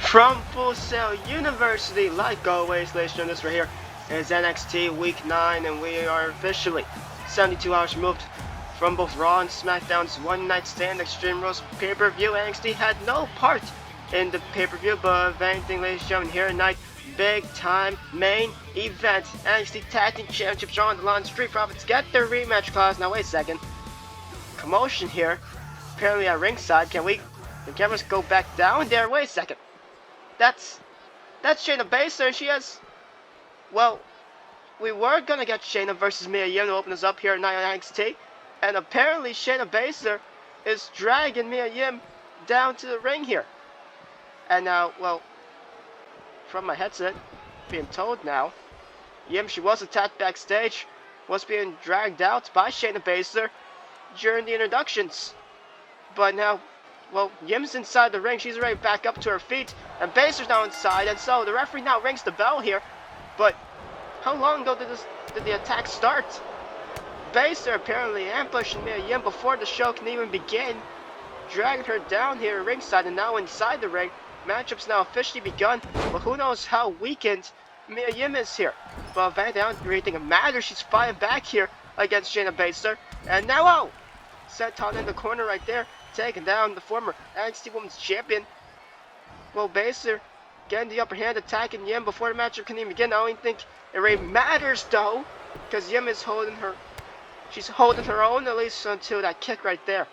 From Full Sail University, like always, ladies and gentlemen, this right here is NXT Week 9, and we are officially 72 hours removed from both Raw and SmackDown's One Night Stand Extreme Rules pay-per-view. NXT had no part in the pay-per-view, but if anything, ladies and gentlemen, here tonight, big time main event. NXT Tag Team Championships are on the line. Street Profits get their rematch clause. Now wait a second. Commotion here. Apparently at ringside. Can the cameras go back down there? Wait a second. That's Shayna Baszler, and she has, well, we were gonna get Shayna versus Mia Yim to open us up here at NXT, and apparently Shayna Baszler is dragging Mia Yim down to the ring here. And now, well, from my headset, being told now, Yim, she was attacked backstage, was being dragged out by Shayna Baszler during the introductions. But now, well, Yim's inside the ring. She's already back up to her feet, and Baszler's now inside, and so the referee now rings the bell here. But how long ago did the attack start? Baszler apparently ambushing Mia Yim before the show can even begin, dragging her down here ringside, and now inside the ring. Matchup's now officially begun, but who knows how weakened Mia Yim is here. But if anything, I don't really think it matters. She's fighting back here against Shayna Baszler, and now, oh! Senton in the corner right there, taking down the former NXT Women's Champion. Well, Baszler getting the upper hand, attacking Yim before the matchup can even begin. I don't think it really matters though, because Yim is she's holding her own, at least until that kick right there.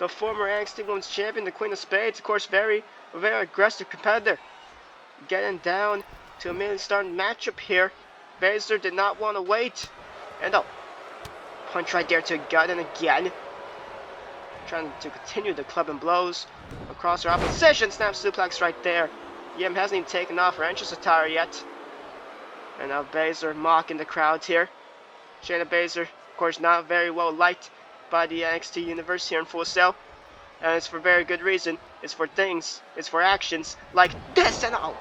The former NXT Women's Champion, the Queen of Spades, of course, very aggressive competitor. Getting down to immediately starting matchup here. Baszler did not want to wait. And oh, punch right there to a gut, and again trying to continue the club and blows across her opposition. Snap suplex right there. Yim hasn't even taken off her entrance attire yet. And now Baszler mocking the crowd here. Shayna Baszler, of course, not very well liked by the NXT universe here in Full Sail. And it's for very good reason. It's for actions like this and all.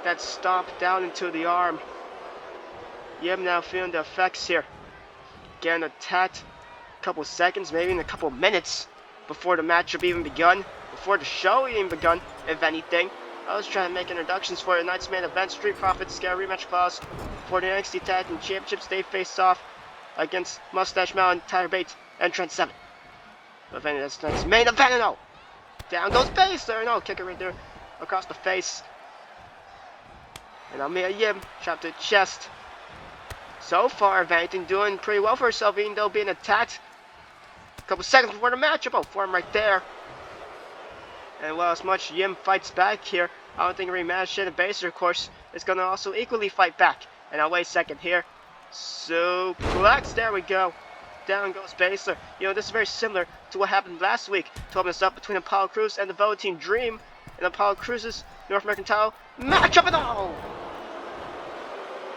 That stomp down into the arm. Yim now feeling the effects here. Getting attacked a couple seconds, maybe in a couple minutes before the matchup even begun, before the show even begun, if anything. I was trying to make introductions for tonight's main event. Street Profits get a rematch clause for the NXT Tag Team Championships. They face off against Moustache, Bate, and Trent 7. But then that's tonight's main event, and oh, down goes Baszler, and oh, kick it right there across the face. And now Mia Yim, shot to the chest. So far, if anything, doing pretty well for herself, even though being attacked a couple seconds before the matchup. Oh, form right there. And well, as much Yim fights back here, I don't think it really matters. Shayna Baszler, of course, is going to also equally fight back. And now, wait a second here. Suplex, there we go. Down goes Baszler. You know, this is very similar to what happened last week to open us up between Apollo Crews and the Velveteen Dream in Apollo Crews' North American title matchup and all.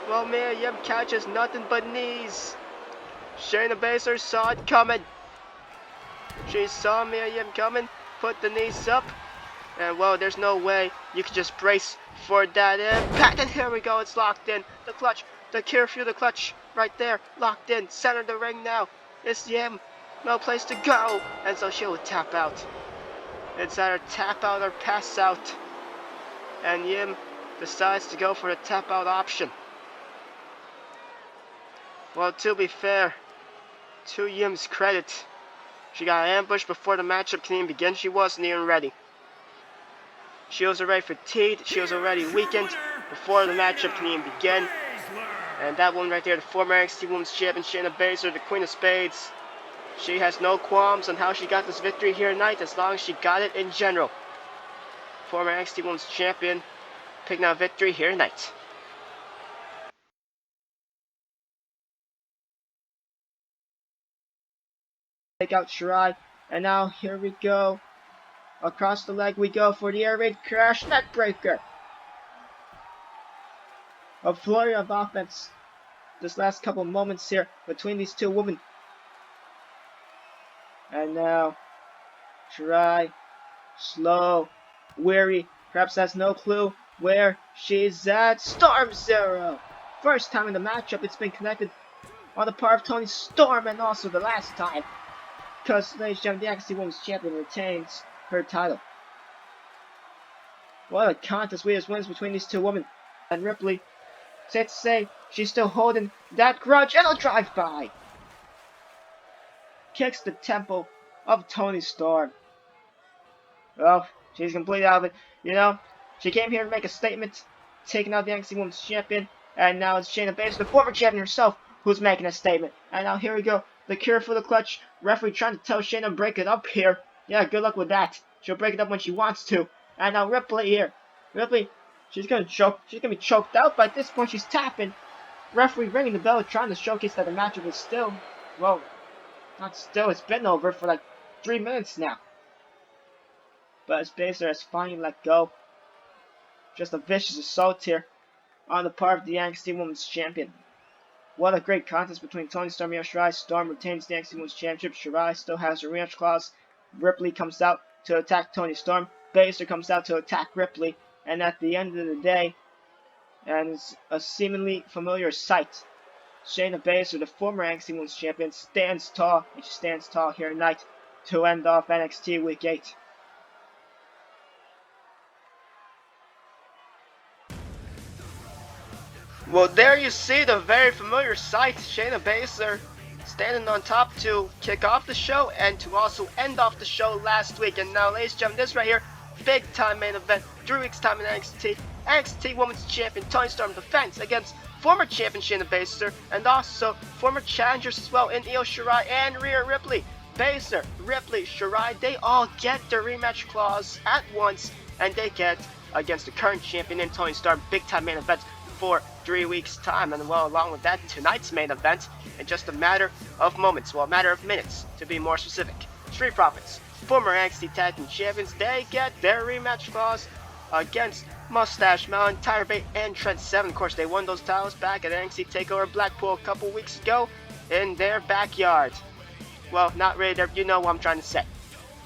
Well, Mia Yim catches nothing but knees. Shayna Baszler saw it coming. She saw Mia Yim coming, put the knees up, and well, there's no way you can just brace for that impact. And here we go, it's locked in. The clutch, the cure through the clutch, right there, locked in, center of the ring now. It's Yim, no place to go, and so she'll tap out. It's either tap out or pass out, and Yim decides to go for the tap out option. Well, to be fair, to Yim's credit, she got ambushed before the matchup can even begin. She wasn't even ready. She was already fatigued. She was already weakened before the matchup can even begin. And that one right there, the former NXT Women's Champion, Shayna Baszler, the Queen of Spades. She has no qualms on how she got this victory here tonight, as long as she got it in general. Former NXT Women's Champion picking out victory here tonight. take out Shirai. And now here we go. Across the leg we go for the air raid crash neck breaker. A flurry of offense this last couple moments here between these two women. And now Shirai, slow, weary, perhaps has no clue where she's at. Storm Zero! First time in the matchup it's been connected on the part of Toni Storm, and also the last time. Because, ladies and gentlemen, the NXT Women's Champion retains her title. What a contest we just wins between these two women. And Ripley, safe to say, she's still holding that grudge, and a drive-by. Kicks the tempo of Toni Storm. Well, she's completely out of it. You know, she came here to make a statement, taking out the NXT Women's Champion, and now it's Shayna Baszler, the former champion herself, who's making a statement. And now here we go. The cure for the clutch. Referee trying to tell Shayna to break it up here. Yeah, good luck with that. She'll break it up when she wants to. And now Ripley here. Ripley, she's gonna choke. She's gonna be choked out. By this point, she's tapping. Referee ringing the bell, trying to showcase that the matchup is still, well, not still. It's been over for like 3 minutes now. But as Baszler has finally let go. Just a vicious assault here on the part of the NXT Women's Champion. What a great contest between Toni Storm and Shirai. Storm retains the NXT Women's Championship. Shirai still has her rematch clause. Ripley comes out to attack Toni Storm. Baszler comes out to attack Ripley. And at the end of the day, and it's a seemingly familiar sight, Shayna Baszler, the former NXT Women's Champion, stands tall. And she stands tall here tonight to end off NXT Week 8. Well, there you see the very familiar sight, Shayna Baszler standing on top to kick off the show and to also end off the show last week. And now, ladies and gentlemen, this right here, big time main event, 3 weeks time in NXT. NXT Women's Champion Toni Storm defense against former champion Shayna Baszler and also former challengers as well in Io Shirai and Rhea Ripley. Baszler, Ripley, Shirai, they all get their rematch clause at once, and they get against the current champion in Toni Storm, big time main event for 3 weeks time. And well, along with that, tonight's main event in just a matter of moments, well, a matter of minutes to be more specific. Street Profits, former NXT Tag Team Champions, they get their rematch clause against Moustache, Bate, and Trent 7. Of course, they won those titles back at NXT TakeOver Blackpool a couple weeks ago in their backyard. Well, not really there, you know what I'm trying to say.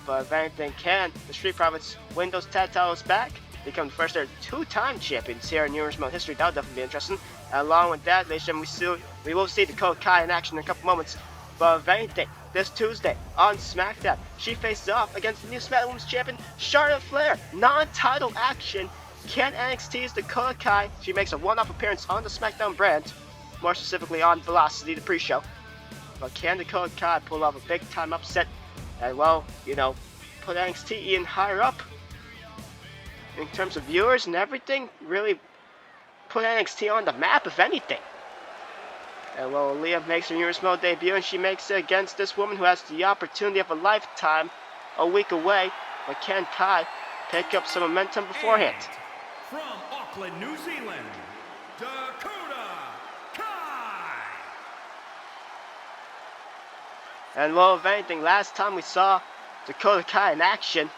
But if anything, can the Street Profits win those tag titles back? Become the first ever 2-time champions here in Universe Mode history. That'll definitely be interesting. And along with that, ladies and gentlemen, we will see Dakota Kai in action in a couple moments. But if anything, this Tuesday on SmackDown, she faces off against the new SmackDown Women's Champion, Charlotte Flair. Non-title action. Can NXT's Dakota Kai, she makes a one-off appearance on the SmackDown brand, more specifically on Velocity, the pre-show. But can Dakota Kai pull off a big-time upset and, well, you know, put NXT even higher up in terms of viewers and everything, really put NXT on the map, if anything. And well, Aliyah makes her Universe Mode debut, and she makes it against this woman who has the opportunity of a lifetime a week away. But can Kai pick up some momentum beforehand? And from Auckland, New Zealand, Dakota Kai. And well, if anything, last time we saw Dakota Kai in action,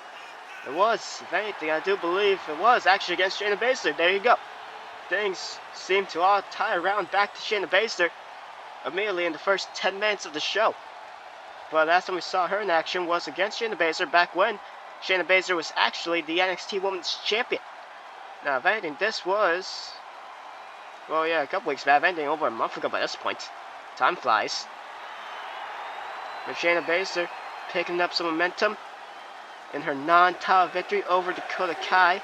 it was, if anything, I do believe it was actually against Shayna Baszler. There you go. Things seem to all tie around back to Shayna Baszler immediately in the first 10 minutes of the show. But last time we saw her in action was against Shayna Baszler back when Shayna Baszler was actually the NXT Women's Champion. Now, if anything, this was, well, yeah, a couple weeks back. If anything, over a month ago by this point. Time flies. But Shayna Baszler picking up some momentum in her non-title victory over Dakota Kai.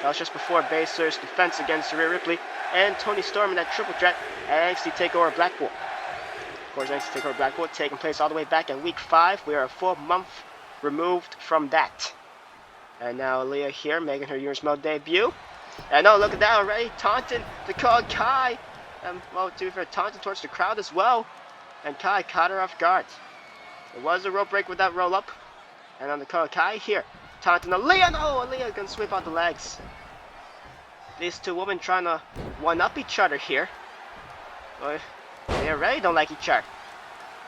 That was just before Baszler's defense against Rhea Ripley and Toni Storm in that triple threat at NXT TakeOver Blackpool. Of course, NXT TakeOver Blackpool taking place all the way back in Week 5. We are a full month removed from that. And now Aliyah here making her Universe Mode debut. And oh, look at that already, taunting Dakota Kai. Well, to be fair, taunting towards the crowd as well. And Kai caught her off guard. It was a rope break with that roll up. And on Dakota Kai here, taunting Aliyah. No, Aliyah gonna sweep out the legs. These two women trying to one-up each other here. Well, they already don't like each other.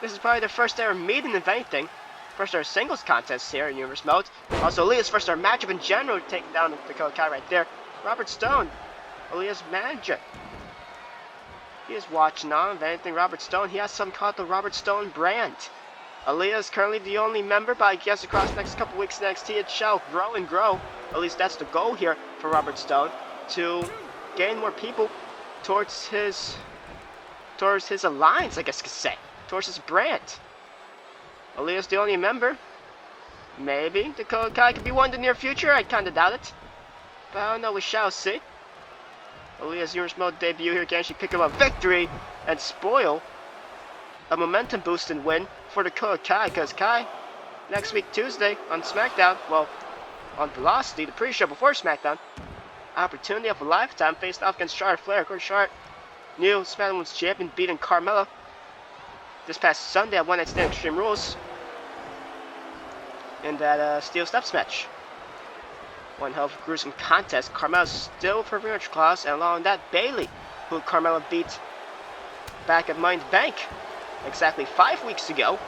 This is probably their first ever meeting, if anything. First ever singles contest here in Universe Mode. Also, Aliyah's first ever matchup in general, taking down Dakota Kai right there. Robert Stone, Aliyah's manager. He is watching on. If anything, Robert Stone, he has something called the Robert Stone brand. Aliyah is currently the only member, but I guess across the next couple weeks in NXT, it shall grow and grow. At least that's the goal here for Robert Stone, to gain more people towards his alliance, I guess you could say, towards his brand. Aliyah's the only member. Maybe Dakota Kai could be one in the near future. I kind of doubt it, but I don't know. We shall see. Aliyah's Universe Mode debut here, can she pick up a victory and spoil a momentum boosting win for Dakota Kai? Because Kai, next week Tuesday on SmackDown, well, on Velocity, the pre-show before SmackDown, opportunity of a lifetime, faced off against Charlotte Flair. Of course, Charlotte, new SmackDown Women's Champion, beating Carmella this past Sunday at One Night Stand Extreme Rules in that Steel Steps match. One hell of a gruesome contest. Carmella's still with her rematch clause, and along with that, Bayley, who Carmella beat back at Mainevent exactly 5 weeks ago.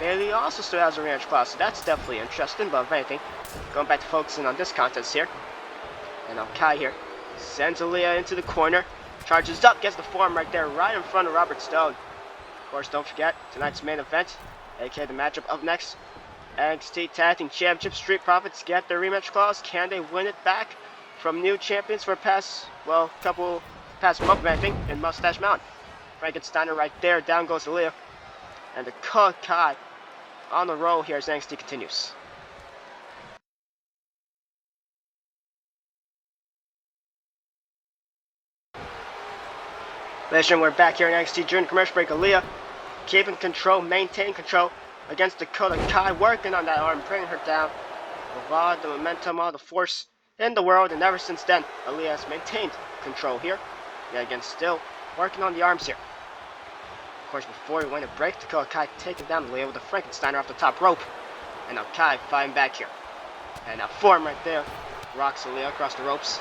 Bayley also still has a rematch clause, so that's definitely interesting. But if anything, going back to focusing on this contest here, and now Kai here sends Aliyah into the corner, charges up, gets the forearm right there, right in front of Robert Stone. Of course, don't forget tonight's main event, aka the matchup up next. NXT Tag Team Championship. Street Profits get their rematch clause. Can they win it back from new champions for past month, I think, in Moustache Mountain? Frankensteiner right there. Down goes Aliyah. And the Kai on the roll here as NXT continues. Ladies and gentlemen, we're back here in NXT during the commercial break. Aliyah keeping control, maintaining control against Dakota Kai, working on that arm, bringing her down with all the momentum, all the force in the world, and ever since then, Aliyah has maintained control here. Yet again, still working on the arms here. Of course, before we went to break, Dakota Kai taking down Aliyah with a Frankensteiner off the top rope. And now Kai fighting back here. And now form right there, rocks Aliyah across the ropes.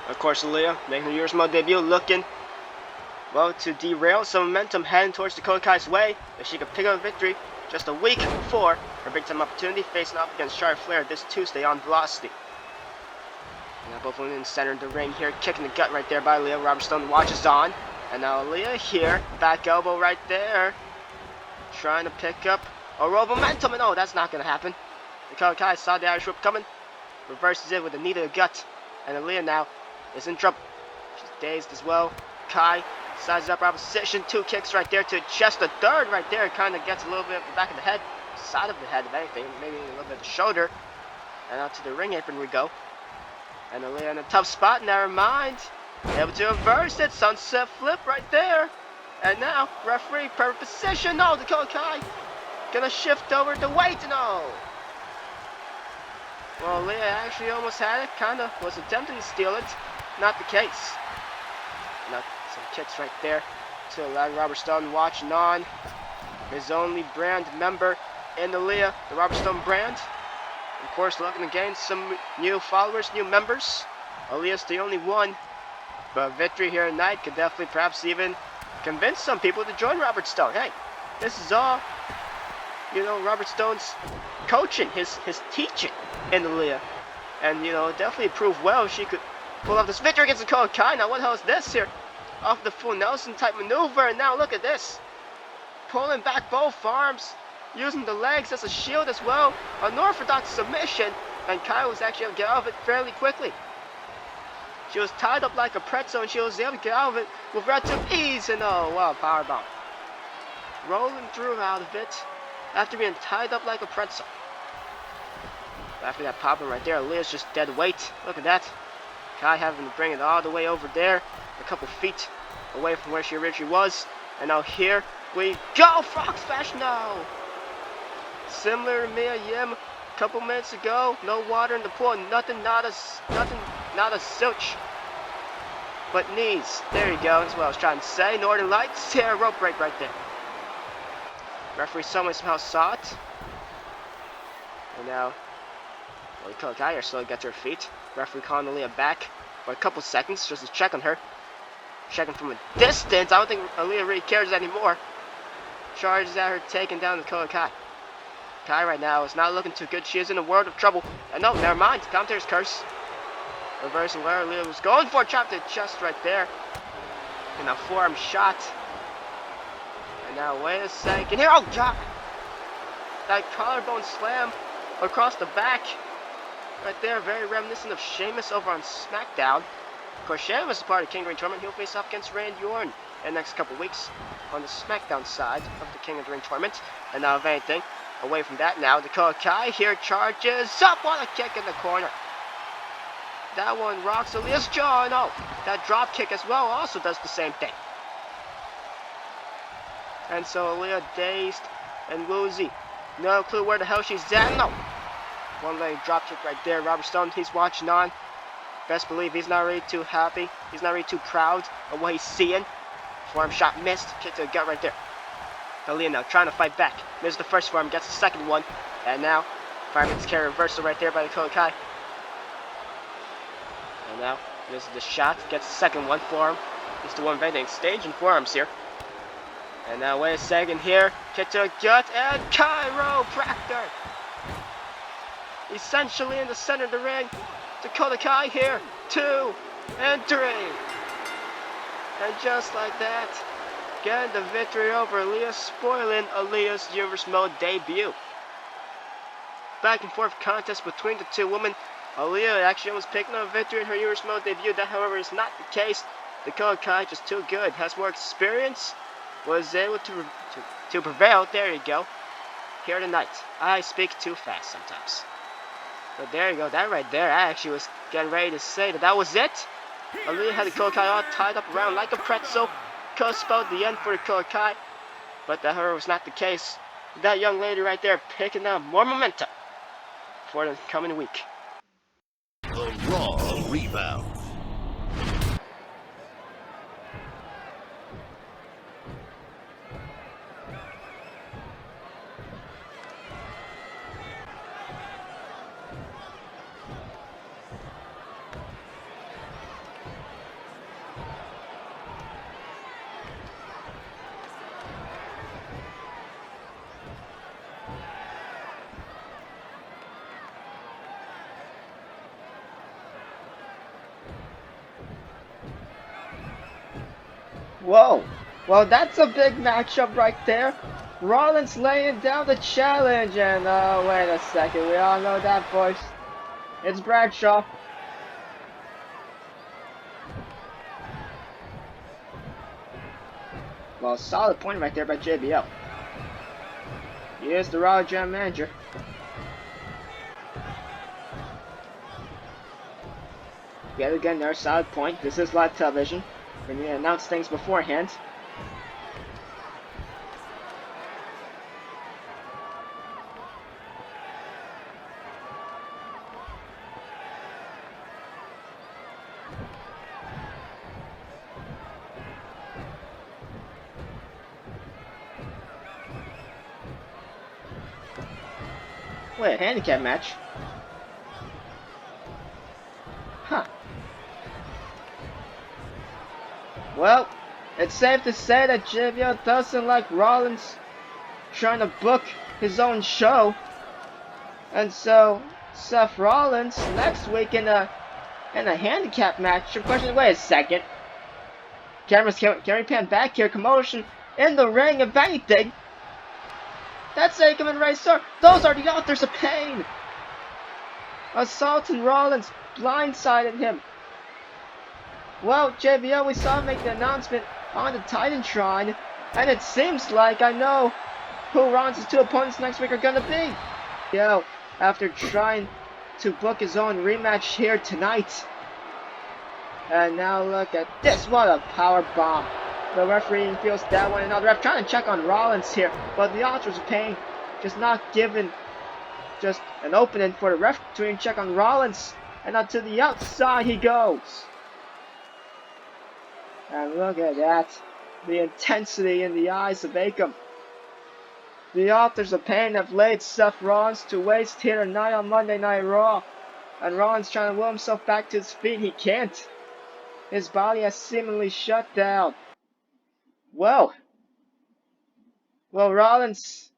Of course, Aliyah making her Universe Mode debut, looking well to derail some momentum heading towards Dakota Kai's way, if she could pick up a victory just a week before her big time opportunity, facing off against Charlotte Flair this Tuesday on Velocity. And now both women in the center of the ring here, kicking the gut right there by Aliyah. Robert Stone watches on, and now Aliyah here, back elbow right there, trying to pick up a roll of momentum, and oh, that's not going to happen. Dakota Kai saw the Irish whip coming, reverses it with a knee to the gut, and Aliyah now is in trouble. She's dazed as well. Kai sizes up opposition, 2 kicks right there to the chest, a third right there, kind of gets a little bit of the back of the head, side of the head if anything, maybe a little bit of the shoulder, and out to the ring apron we go. And Aliyah in a tough spot, never mind, able to reverse it, sunset flip right there, and now referee perfect position, no, Dakota Kai gonna shift over the weight, no. Well, Aliyah actually almost had it, kinda was attempting to steal it, not the case. Now, some kicks right there to allow Robert Stone watching on. His only brand member in Aliyah, the Robert Stone brand. Of course, looking to gain some new followers, new members. Aliyah's the only one. But victory here tonight could definitely perhaps even convince some people to join Robert Stone. Hey, this is all, Robert Stone's coaching, his teaching in Aliyah. And, definitely proved well she could pull off this victory against Dakota Kai. Now, what the hell is this here? Off the full Nelson type maneuver, and now look at this. Pulling back both arms, using the legs as a shield as well. An orthodox submission, and Kai was actually able to get out of it fairly quickly. She was tied up like a pretzel, and she was able to get out of it with relative ease, and oh, wow, powerbomb. Rolling through out of it after being tied up like a pretzel. After that popping right there, Aliyah's just dead weight. Look at that. Kai having to bring it all the way over there, a couple feet away from where she originally was. And now here we go, frog splash, no! Similar to Mia Yim a couple minutes ago, no water in the pool, nothing, not a zilch. But knees, there you go, that's what I was trying to say. Northern Lights, yeah, rope break right there. Referee somehow saw it. And now, Dakota Kai slowly gets her feet. Referee calling Aliyah back for a couple seconds just to check on her. Checking from a distance. I don't think Aliyah really cares anymore. Charges at her, taking down Dakota Kai. Kai right now is not looking too good. She is in a world of trouble. And no, never mind. Commentator's curse. Reversing where Aliyah was going for. Chopped to the chest right there. And a forearm shot. And now, wait a second here. Oh, God. That collarbone slam across the back. Right there, very reminiscent of Sheamus over on SmackDown. Of course, Sheamus is part of the King of the Ring tournament. He'll face off against Randy Orton in the next couple weeks on the SmackDown side of the King of the Ring tournament. And now, if anything, away from that now, Dakota Kai here charges up. What a kick in the corner. That one rocks Aliyah's jaw. No, that drop kick as well also does the same thing. And so Aliyah dazed and woozy. No clue where the hell she's at. No. One leg drop kick right there. Robert Stone, he's watching on. Best believe he's not really too happy. He's not really too proud of what he's seeing. Forearm shot missed. Kick to the gut right there. Aliyah now trying to fight back. Misses the first forearm, gets the second one. And now, fireman's carry reversal right there by Dakota Kai. And now, misses the shot. Gets the second one. Forearm. He's the one vending staging forearms here. And now, wait a second here. Kick to the gut and chiropractor. Essentially in the center of the ring. Dakota Kai here. 2 and 3. And just like that, getting the victory over Aliyah, spoiling Aliyah's Universe Mode debut. Back and forth contest between the two women. Aliyah actually was picking up a victory in her Universe Mode debut. That, however, is not the case. Dakota Kai just too good, has more experience, was able to prevail. There you go. Here tonight. I speak too fast sometimes. But there you go, that right there, I actually was getting ready to say that was it. Aliyah had Dakota Kai all tied up around like a pretzel. Could have spelled the end for Dakota Kai, but that however was not the case. That young lady right there picking up more momentum for the coming week. The Raw Rebound. Whoa, well that's a big matchup right there. Rollins laying down the challenge, and wait a second, we all know that voice. It's Bradshaw. Well, solid point right there by JBL. He is the Raw General Manager. Yet again, another solid point. This is live television. We need to announce things beforehand. Wait, a handicap match? Huh. Well, it's safe to say that JBL doesn't like Rollins trying to book his own show. And so, Seth Rollins next week in a handicap match. Your question, wait a second. Cameras can pan back here. Commotion in the ring, if anything. That's Akam and Ray Star. Those are the authors of pain. Assaulting Rollins, blindsided him. Well, JBL, we saw him make the announcement on the Titantron, and it seems like I know who Rollins' two opponents next week are gonna be. Yo, after trying to book his own rematch here tonight. And now look at this, what a power bomb. The referee feels that one, and now the ref trying to check on Rollins here, but the authors of pain just not giving just an opening for the ref to check on Rollins, and now to the outside he goes. And look at that, the intensity in the eyes of Akam. The authors of pain have laid Seth Rollins to waste here tonight on Monday Night Raw. And Rollins trying to will himself back to his feet, he can't. His body has seemingly shut down. Well, Rollins,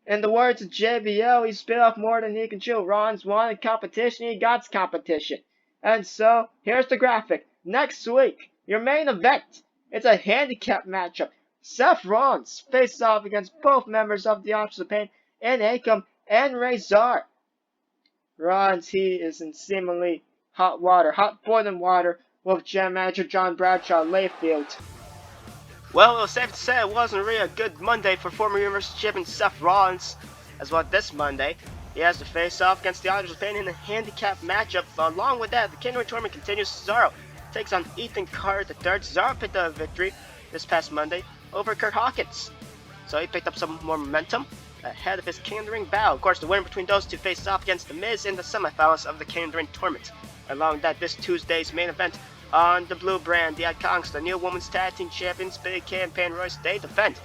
in the words of JBL, he spit off more than he can chew. Rollins wanted competition, he got competition. And so, here's the graphic. Next week, your main event. It's a handicap matchup. Seth Rollins faces off against both members of the Authors of Pain, and Akam and Razor. Rollins, he is in seemingly hot water, hot boiling water, with Gen Manager John Bradshaw Layfield. Well, it was safe to say it wasn't really a good Monday for former Universal Champion Seth Rollins, as well this Monday. He has to face off against the Authors of Pain in a handicap catch-up. Along with that, the Kingdom tournament continues. Cesaro takes on Ethan Carter III. Cesaro picked up a victory this past Monday over Kurt Hawkins, so he picked up some more momentum ahead of his Kingdom battle. Of course, the winner between those two faces off against The Miz in the semifinals of the Kingdom tournament. Along with that, this Tuesday's main event on the blue brand, the Iconics, the new women's tag team champions, Big Campaign Royce, they defend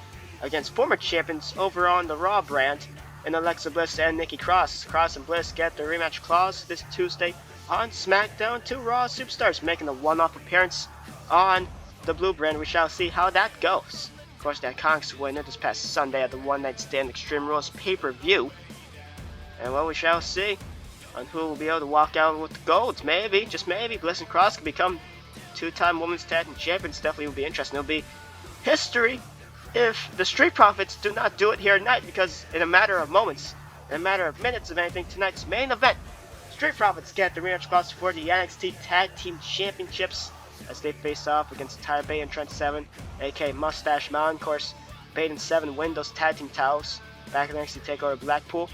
against former champions over on the Raw brand in Alexa Bliss and Nikki Cross. Cross and Bliss get their rematch clause this Tuesday on SmackDown. Two Raw superstars making a one-off appearance on the blue brand. We shall see how that goes. Of course, the Iconics win it this past Sunday at the One Night Stand Extreme Rules pay-per-view. And well, we shall see on who will be able to walk out with the golds. Maybe, just maybe, Bliss and Cross can become two-time women's tag team champions. Definitely will be interesting. It'll be history if the Street Profits do not do it here tonight, because in a matter of moments, in a matter of minutes of anything, tonight's main event, Street Profits get the rematch clause for the NXT Tag Team Championships as they face off against Tyler Bate and Trent 7, aka Moustache Mountain. Of course, Bate and 7 win those tag team titles back in NXT TakeOver Blackpool.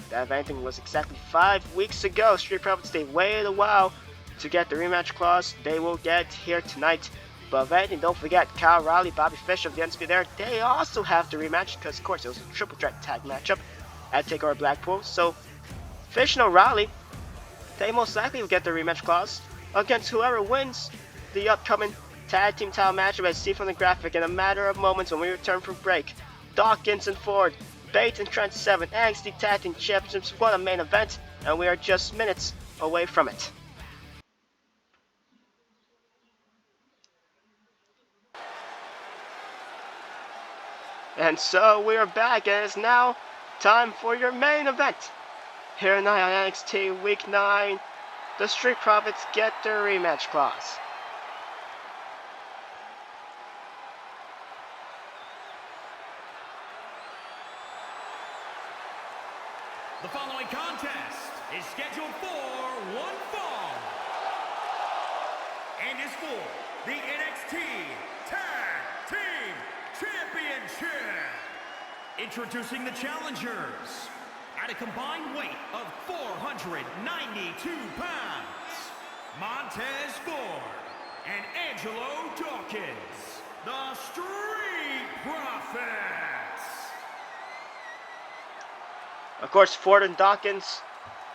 That, if anything, was exactly 5 weeks ago. Street Profits, they waited a while to get the rematch clause. They will get here tonight. But if anything, don't forget, Kyle O'Reilly, Bobby Fish of the Undisputed Era, they also have the rematch, because of course it was a triple threat tag matchup at TakeOver Blackpool. So Fish and O'Reilly, they most likely will get the rematch clause against whoever wins the upcoming tag team title matchup, as seen from the graphic in a matter of moments when we return from break. Dawkins and Ford, Bate and Trent 7, NXT Tag Team Championships, what a main event, and we are just minutes away from it. And so we are back, and it's now time for your main event. Here tonight on NXT Week 9, the Street Profits get their rematch clause. The following contest is scheduled for one fall and is for the NXT Tag Team Championship. Introducing the challengers at a combined weight of 492 pounds, Montez Ford and Angelo Dawkins, the Street Profits. Of course, Ford and Dawkins,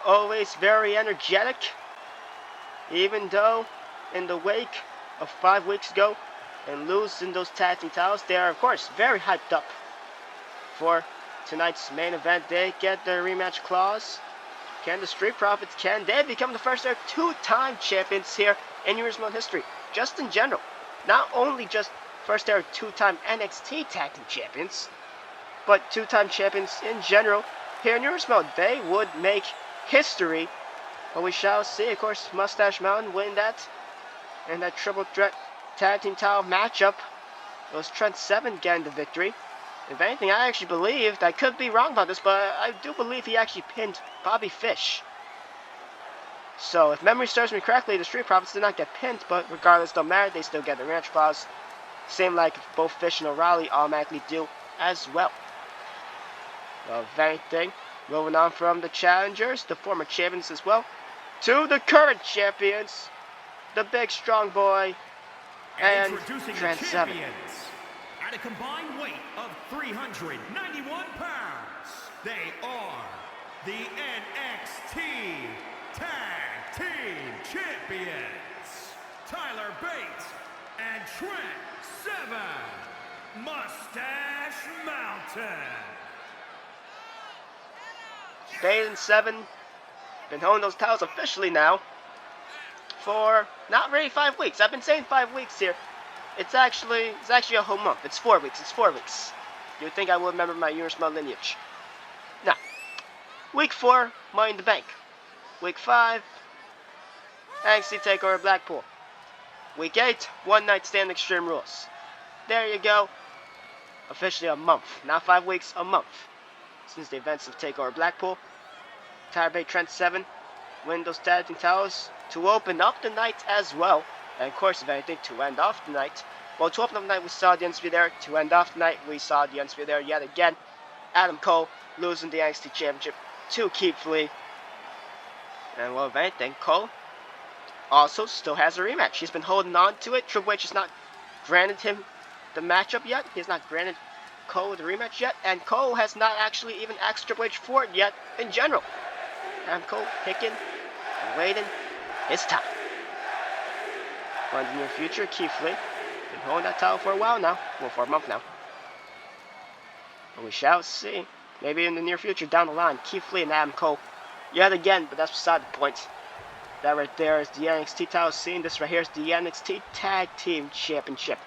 always very energetic, even though in the wake of 5 weeks ago and losing those tag team titles, they are of course very hyped up for tonight's main event. They get their rematch clause. Can the Street Profits, can they become the first ever two-time champions here in Universal history? Just in general, not only just first ever two-time NXT tag team champions, but two-time champions in general. Here in Universal, they would make history. But we shall see. Of course, Moustache Mountain win that in that triple threat tag team title matchup. It was Trent 7 getting the victory. If anything, I actually believed, I could be wrong about this, but I do believe he actually pinned Bobby Fish. So if memory serves me correctly, the Street Profits did not get pinned, but regardless, don't matter, they still get the rematch clause. Same like both Fish and O'Reilly automatically do as well. Well, if anything, moving on from the challengers, the former champions as well, to the current champions, the big strong boy, and Trent 7. At a combined weight of 391 pounds, they are the NXT Tag Team Champions, Tyler Bate and Trent 7, Moustache Mountain. Bate and 7 been holding those titles officially now for not really 5 weeks. I've been saying 5 weeks here. It's actually a whole month. It's 4 weeks. It's 4 weeks. You'd think I would remember my Eurosmall lineage. Now, week 4, Money in the Bank. Week 5, NXT TakeOver Blackpool. Week 8, One Night Stand Extreme Rules. There you go. Officially a month. Not 5 weeks, a month. Since the events of TakeOver Blackpool. Tyler Bate, Trent 7. Windows Tag Team Towers to open up the night as well. And of course, if anything, to end off the night. Well, to open up the night, we saw the NXT there. To end off the night, we saw the NXT there yet again. Adam Cole losing the NXT Championship to Keith Lee. And well, if anything, Cole also still has a rematch. He's been holding on to it. Triple H has not granted him the matchup yet. He has not granted Cole the rematch yet. And Cole has not actually even asked Triple H for it yet in general. Adam Cole picking and waiting his time. But in the near future, Keith Lee been holding that title for a while now. Well, for a month now. But we shall see. Maybe in the near future, down the line, Keith Lee and Adam Cole yet again, but that's beside the point. That right there is the NXT title scene. This right here is the NXT Tag Team Championship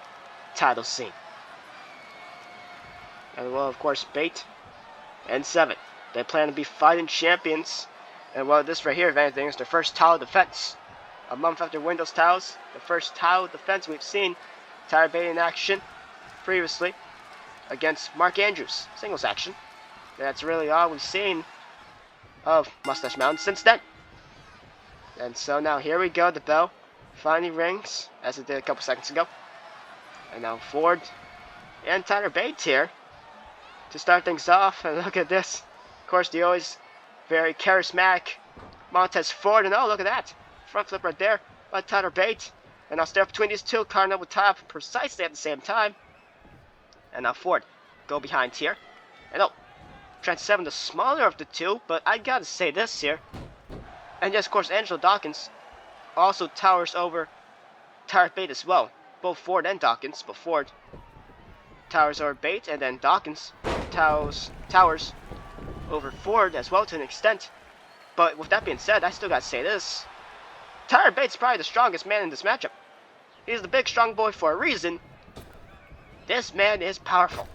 title scene. And well, of course, Bate and 7. They plan to be fighting champions. And well, this right here, if anything, is their first title defense. A month after Windows titles, the first title defense we've seen. Tyler Bate in action previously against Mark Andrews. Singles action. That's really all we've seen of Moustache Mountain since then. And so now here we go. The bell finally rings, as it did a couple seconds ago. And now Ford and Tyler Bate here to start things off. And look at this. Of course, the always very charismatic Montez Ford. And oh, look at that. Front flip right there by Tyler Bate. And now stare between these two. Carnell with top precisely at the same time. And now Ford go behind here. And oh, Trent 7, the smaller of the two. But I gotta say this here. And yes, of course, Angelo Dawkins also towers over Tyler Bate as well. Both Ford and Dawkins. But Ford towers over Bate. And then Dawkins towers over Ford as well to an extent. But with that being said, I still gotta say this. Tyler Bate's probably the strongest man in this matchup. He's the big strong boy for a reason. This man is powerful.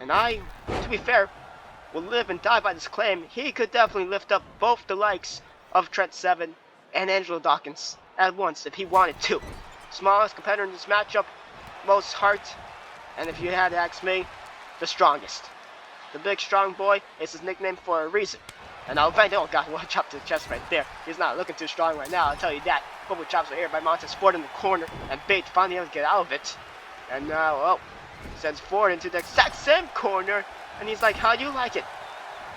And I, to be fair, will live and die by this claim. He could definitely lift up both the likes of Trent 7 and Angelo Dawkins at once if he wanted to. Smallest competitor in this matchup, most heart, and if you had to ask me, the strongest. The big strong boy is his nickname for a reason. And I'll find out, God, one chop to the chest right there. He's not looking too strong right now, I'll tell you that. Couple chops right here by Montez Ford in the corner, and Bate finally able to get out of it. And now, oh, sends Ford into the exact same corner, and he's like, how do you like it?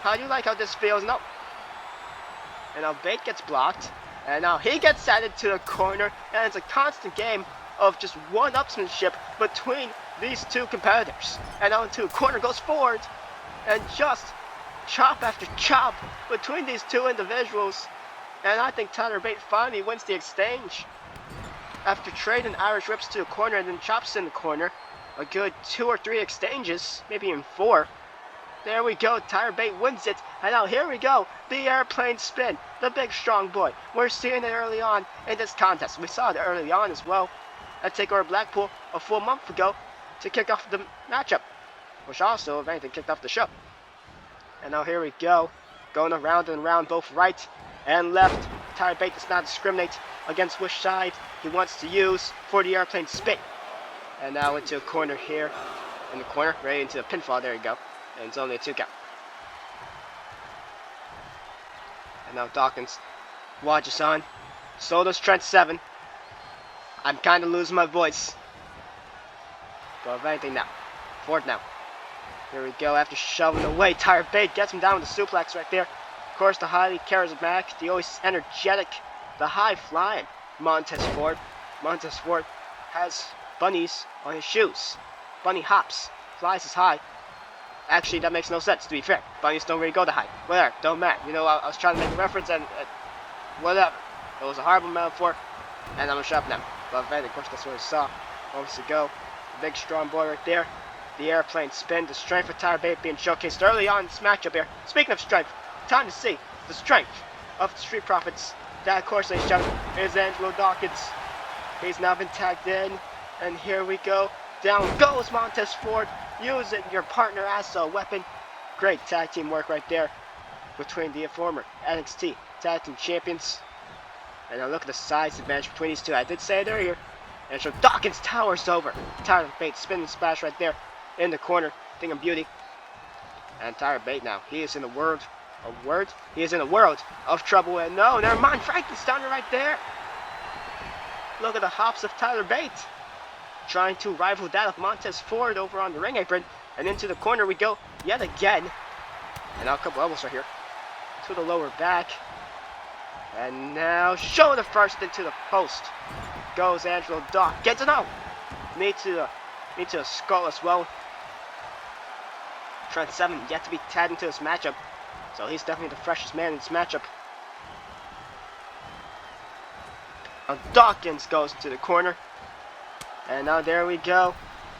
How do you like how this feels? No. And now Bate gets blocked, and now he gets added to the corner, and it's a constant game of just one-upsmanship between these two competitors. And now into the corner goes Ford, and just chop after chop between these two individuals. And I think Tyler Bate finally wins the exchange after trading Irish rips to the corner and then chops in the corner. A good 2 or 3 exchanges, maybe even 4. There we go, Tyler Bate wins it. And now here we go, the airplane spin, the big strong boy. We're seeing it early on in this contest. We saw it early on as well at TakeOver Blackpool a full month ago to kick off the matchup, which also, if anything, kicked off the show. And now here we go, going around and around both right and left. Tyler Bate does not discriminate against which side he wants to use for the airplane spin. And now into a corner here, in the corner, right into the pinfall, there you go. And it's only a 2 count. And now Dawkins watches on. So does Trent 7. I'm kind of losing my voice. But if anything now, Ford now. Here we go, after shoving away, Tyler Bate gets him down with the suplex right there. Of course, the highly charismatic, the always energetic, the high-flying Montez Ford. Montez Ford has bunnies on his shoes. Bunny hops, flies as high. Actually, that makes no sense, to be fair. Bunnies don't really go that high. Whatever, don't matter. You know, I was trying to make a reference and whatever. It was a horrible metaphor, and I'm going to shut up now. But of course, that's what I saw moments ago. The big strong boy right there. The airplane spin, the strength of Tyler Bate being showcased early on in this matchup here. Speaking of strength, time to see the strength of the Street Profits That, of course, ladies and gentlemen, is Angelo Dawkins. He's now been tagged in, and here we go. Down goes Montez Ford, using your partner as a weapon. Great tag team work right there between the former NXT Tag Team Champions. And now look at the size advantage between these two. I did say it earlier. Angelo Dawkins towers over. Tyler Bate spinning splash right there in the corner. Thing of beauty. And Tyler Bate now, he is in the world of trouble. And no, never mind, Frankensteiner right there. Look at the hops of Tyler Bate, trying to rival that of Montez Ford over on the ring apron. And into the corner we go yet again. And now a couple elbows right here to the lower back. And now shoulder first into the post goes Angelo Dawkins. Gets it out. Need to a skull as well. Trent 7 yet to be tagged into this matchup, so he's definitely the freshest man in this matchup. Now Dawkins goes to the corner, and now there we go.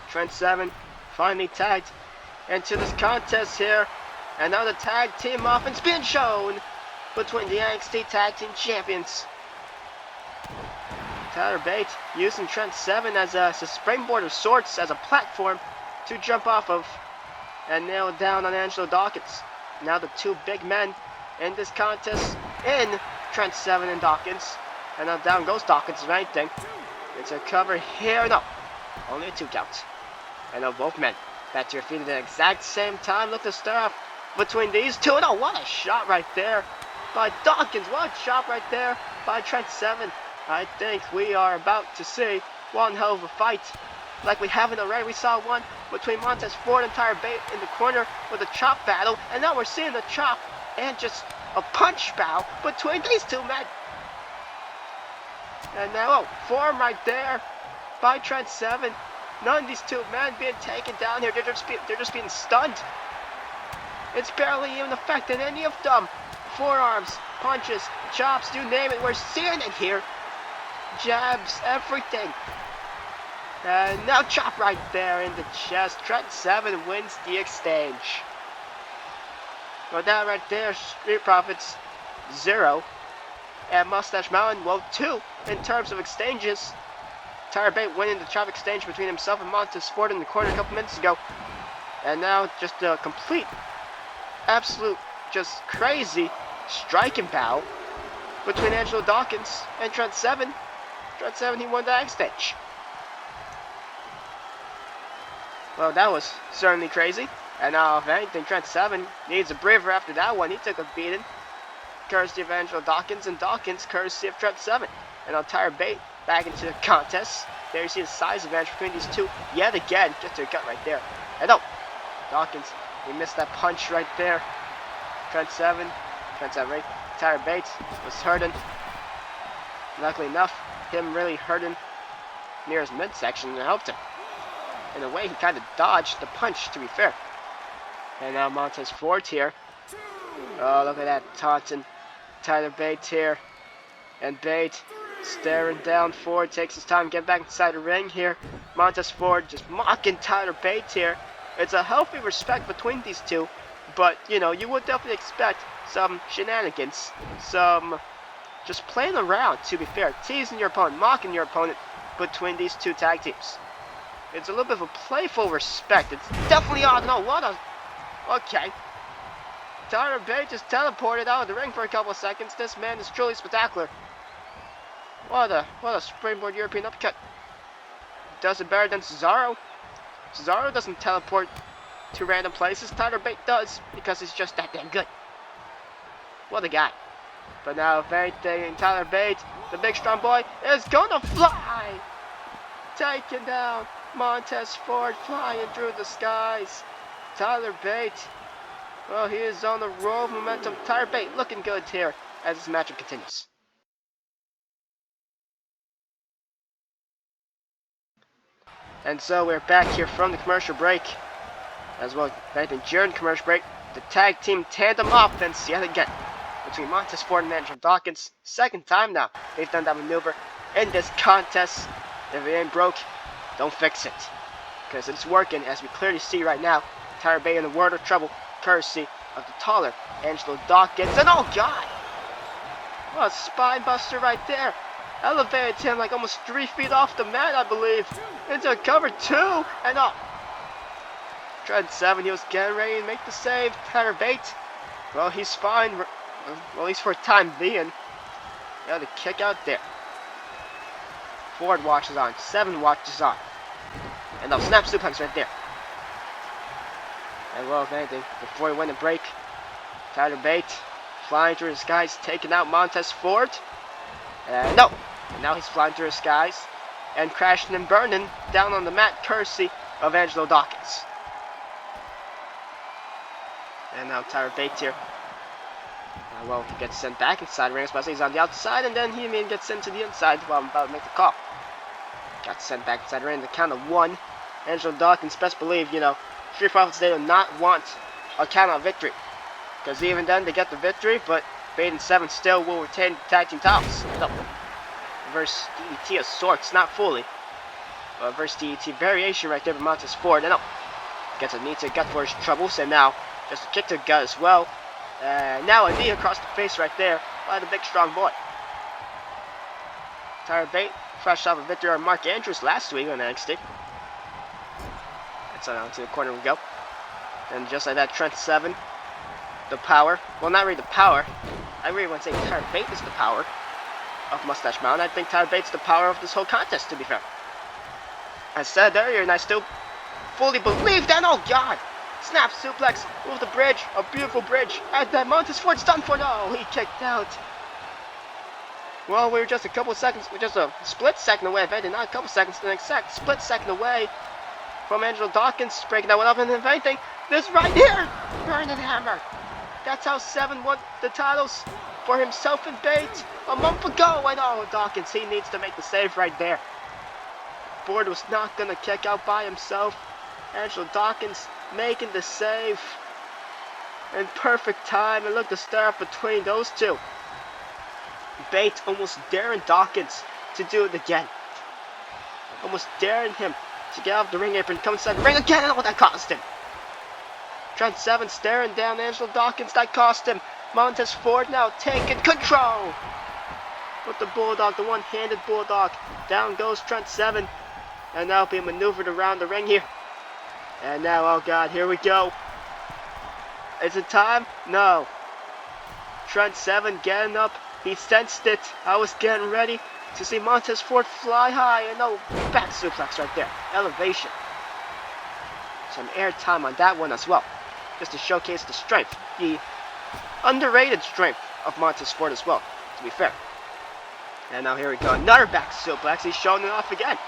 Trent 7 finally tagged into this contest here, and now the tag team offense being shown between the NXT Tag Team Champions. Tyler Bate using Trent 7 as a springboard of sorts, as a platform to jump off of and nail down on Angelo Dawkins. Now the two big men in this contest in Trent 7 and Dawkins. And now down goes Dawkins, if anything. It's a cover here. No, only a 2 count. And now both men back to your feet at the exact same time. Look to start off between these two. No, what a shot right there by Dawkins. What a shot right there by Trent 7. I think we are about to see one hell of a fight. Like we haven't already. We saw one between Montez Ford and Tyler Bate in the corner with a chop battle. And now we're seeing the chop and just a punch battle between these two men. And now, form right there by Trent 7. None of these two men being taken down here. They're just being stunned. It's barely even affecting any of them. Forearms, punches, chops, you name it. We're seeing it here. Jabs, everything. And now chop right there in the chest. Trent 7 wins the exchange. Well, that right there, Street Profits 0. And Moustache Mountain, well, 2 in terms of exchanges. Tyler Bate winning the chop exchange between himself and Montez Ford in the corner a couple minutes ago. And now just a complete, absolute, just crazy striking battle between Angelo Dawkins and Trent 7. Trent 7, he won the exchange. Well, that was certainly crazy. And now, if anything, Trent 7 needs a breather after that one. He took a beating. Courtesy of Angelo Dawkins, and Dawkins courtesy of Trent 7. And now Tyler Bate back into the contest. There you see the size advantage between these two yet again. Just a gut right there. And oh, Dawkins, he missed that punch right there. Trent 7 right. Tyler Bate was hurting. Luckily enough, him really hurting near his midsection helped him. In a way, he kind of dodged the punch, to be fair. And now Montez Ford here. Oh, look at that taunting Tyler Bate here. And Bate staring down Ford, takes his time to get back inside the ring here. Montez Ford just mocking Tyler Bate here. It's a healthy respect between these two. But, you know, you would definitely expect some shenanigans. Some just playing around, to be fair. Teasing your opponent, mocking your opponent between these two tag teams. It's a little bit of a playful respect. It's definitely odd. No, what a... Okay. Tyler Bate just teleported out of the ring for a couple of seconds. This man is truly spectacular. What a springboard European uppercut. Does it better than Cesaro. Cesaro doesn't teleport to random places. Tyler Bate does, because he's just that damn good. What a guy. But now, if anything, Tyler Bate, the big strong boy, is gonna fly. Taking down Montez Ford, flying through the skies. Tyler Bate, well, he is on the roll of momentum. Tyler Bate looking good here as this matchup continues. And so we're back here from the commercial break. As well, during commercial break, the tag team tandem offense yet again between Montez Ford and Angelo Dawkins. Second time now they've done that maneuver in this contest. If it ain't broke, don't fix it. Because it's working, as we clearly see right now. Tyler Bate in the world of trouble, courtesy of the taller Angelo Dawkins. And oh god! Well, a spine buster right there. Elevated him like almost 3 feet off the mat, I believe. Into cover 2, and up. Trent 7, he was getting ready to make the save. Tyler Bate, well, he's fine. Well, at least for a time being. Got a kick out there. Ford watches on. 7 watches on. And now snap suplex right there. And well, if anything, before he went to break, Tyler Bate flying through the skies, taking out Montez Ford. And no! Now he's flying through the skies and crashing and burning down on the mat, courtesy of Angelo Dawkins. And now Tyler Bate here. Well, he gets sent back inside the ring, especially he's on the outside, and then he gets sent to the inside while I'm about to make the call. Got sent back inside the ring, the count of 1. Angelo Dawkins, best believe, you know, Street Profits, they do not want a count out victory. Because even then, they get the victory, but Bate and 7 still will retain the tag team titles. No. Reverse DDT of sorts, not fully. But reverse DDT variation right there from Montez Ford. And no. Gets a knee to the gut for his troubles, and now just a kick to the gut as well. And now a knee across the face right there by the big strong boy. Tyler Bate, fresh off a victory on Mark Andrews last week on NXT. And so now to the corner we go. And just like that, Trent 7, the power. Well, not really the power. I really want to say Tyler Bate is the power of Moustache Mountain. I think Tyler Bate's the power of this whole contest, to be fair. I said earlier, and I still fully believe that. Oh, God. Snap suplex with the bridge, a beautiful bridge, and then Montez Ford's done for. No, he kicked out. Well, we were just a couple seconds, just a split second away, if anything, not a couple seconds, the next split second away from Angelo Dawkins breaking that one up, and if anything, this right here, burning hammer. That's how 7 won the titles for himself and Bate a month ago. I know Dawkins, he needs to make the save right there. Ford was not gonna kick out by himself. Angelo Dawkins making the save in perfect time, and look, the stare up between those two. Bate almost daring Dawkins to do it again. Almost daring him to get off the ring apron, come inside the ring again, and oh, that cost him. Trent 7 staring down Angelo Dawkins, that cost him. Montez Ford now taking control with the Bulldog, the one-handed Bulldog. Down goes Trent 7, and now being maneuvered around the ring here. And now, oh God, here we go. Is it time? No. Trent 7 getting up. He sensed it. I was getting ready to see Montez Ford fly high. And no, back suplex right there. Elevation. Some air time on that one as well. Just to showcase the strength. The underrated strength of Montez Ford as well, to be fair. And now here we go. Another back suplex. He's showing it off again.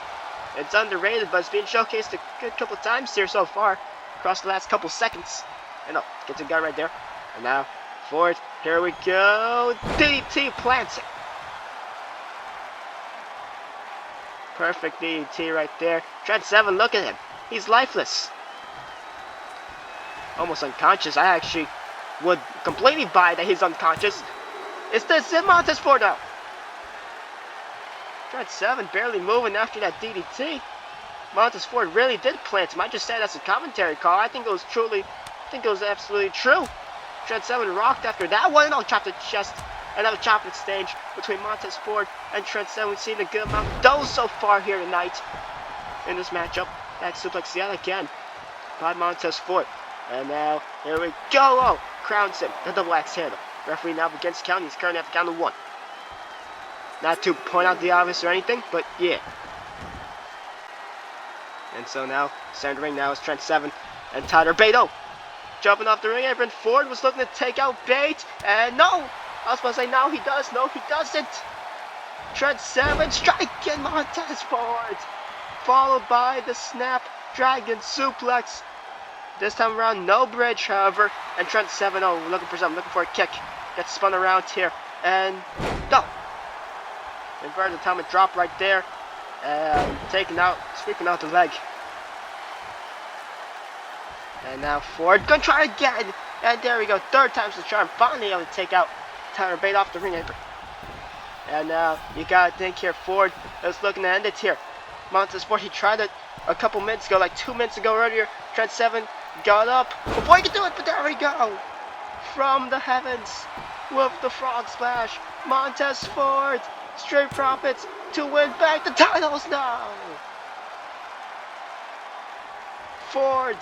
It's underrated, but it's being showcased a good couple times here so far, across the last couple seconds. And oh, gets a guy right there. And now, Ford, here we go. DDT plants it. Perfect DDT right there. Trent 7, look at him. He's lifeless. Almost unconscious. I actually would completely buy that he's unconscious. It's this Montez Ford now. Trent 7 barely moving after that DDT. Montez Ford really did plant him. I just said that's a commentary call. I think it was absolutely true. Trent 7 rocked after that one. And I'll chop the chest. Another chop exchange between Montez Ford and Trent 7. We've seen a good amount of those so far here tonight in this matchup. That suplex yet again by Montez Ford. And now, here we go. Oh, crowns him. The double axe handle. Referee now begins counting. He's currently at the count of 1. Not to point out the obvious or anything, but yeah. And so now, center ring now is Trent 7 and Tyler Bate. Oh, jumping off the ring apron. Ford was looking to take out Bate, and no! I was supposed to say no, he does. No, he doesn't. Trent 7 striking Montez Ford, followed by the snap dragon suplex. This time around, no bridge, however, and Trent 7, oh, looking for something, looking for a kick. Gets spun around here, and no! Inverted atomic drop right there, and taking out, sweeping out the leg. And now Ford gonna try again, and there we go, 3rd time's the charm. Finally able to take out Tyler Bate off the ring apron. And now you gotta think here, Ford is looking to end it here. Montez Ford, he tried it a couple minutes ago, like 2 minutes ago earlier. Trent 7 got up before he could do it, but there we go. From the heavens with the frog splash. Montez Ford, Street Profits to win back the titles now. Ford,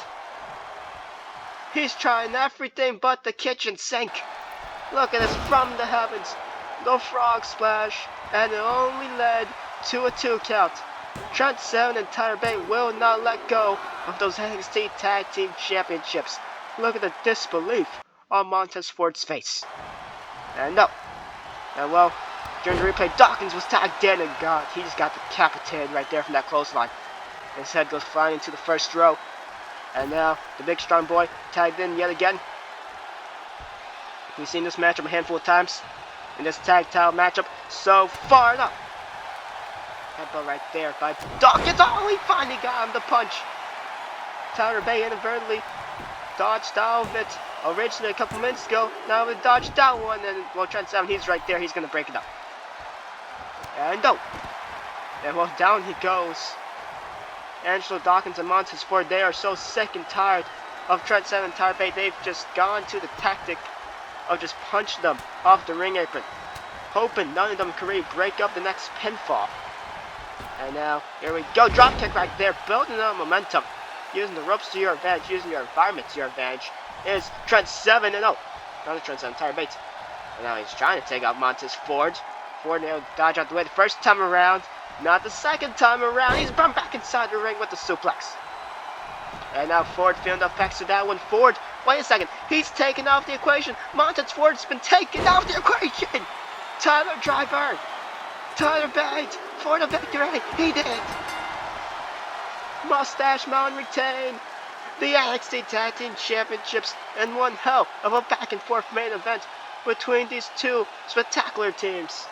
he's trying everything but the kitchen sink. Look at this from the heavens. The frog splash, and it only led to a 2 count. Trent 7 and Tyler Bate will not let go of those NXT Tag Team Championships. Look at the disbelief on Montez Ford's face. And no. And well, during the replay, Dawkins was tagged in, and God, he just got decapitated right there from that clothesline. His head goes flying into the first row. And now, the big strong boy tagged in yet again. We've seen this matchup a handful of times in this tag title matchup so far. No. Headbutt right there by Dawkins. Oh, he finally got him the punch. Tyler Bate inadvertently dodged out of it originally a couple minutes ago. Now he dodged that one, and well, Trent 7, he's right there. He's going to break it up. And no. And well, down he goes. Angelo, Dawkins, and Montez Ford, they are so sick and tired of Trent 7 and Tyler Bate. They've just gone to the tactic of just punching them off the ring apron, hoping none of them can really break up the next pinfall. And now, here we go, drop kick right there, building on momentum, using the ropes to your advantage, using your environment to your advantage, is Trent 7, and oh, not Trent 7, Tyler Bate. And now he's trying to take out Montez Ford. Ford now dodge out the way the first time around, not the second time around. He's brought back inside the ring with the suplex. And now Ford feeling the effects of that one. Ford, wait a second, he's taken off the equation. Montez Ford's been taken off the equation. Tyler driver. Tyler Bate for the victory. He did. Moustache Mountain retain the NXT Tag Team Championships in one hell of a back and forth main event between these two spectacular teams.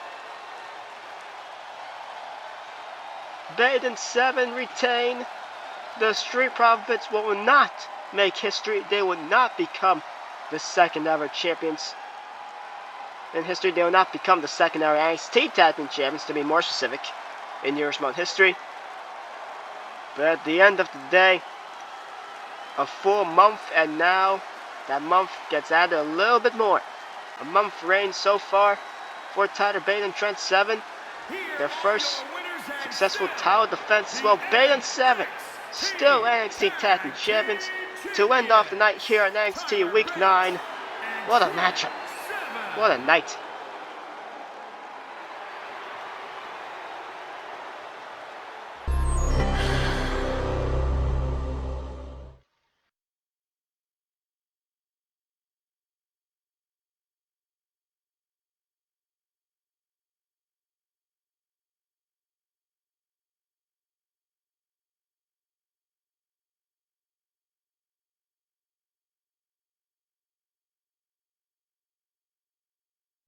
Bate and 7 retain. The Street Profits will not make history. They will not become the second ever champions in history. They will not become the second ever NXT Tag Team Champions, to be more specific, in European history. But at the end of the day, a full month, and now that month gets added a little bit more. A month reign so far for Tyler Bate and Trent 7. Their first successful title defense as well. Bate and 7 still NXT Tag Team Champions to end off the night here at NXT Week 9. What a matchup. What a night.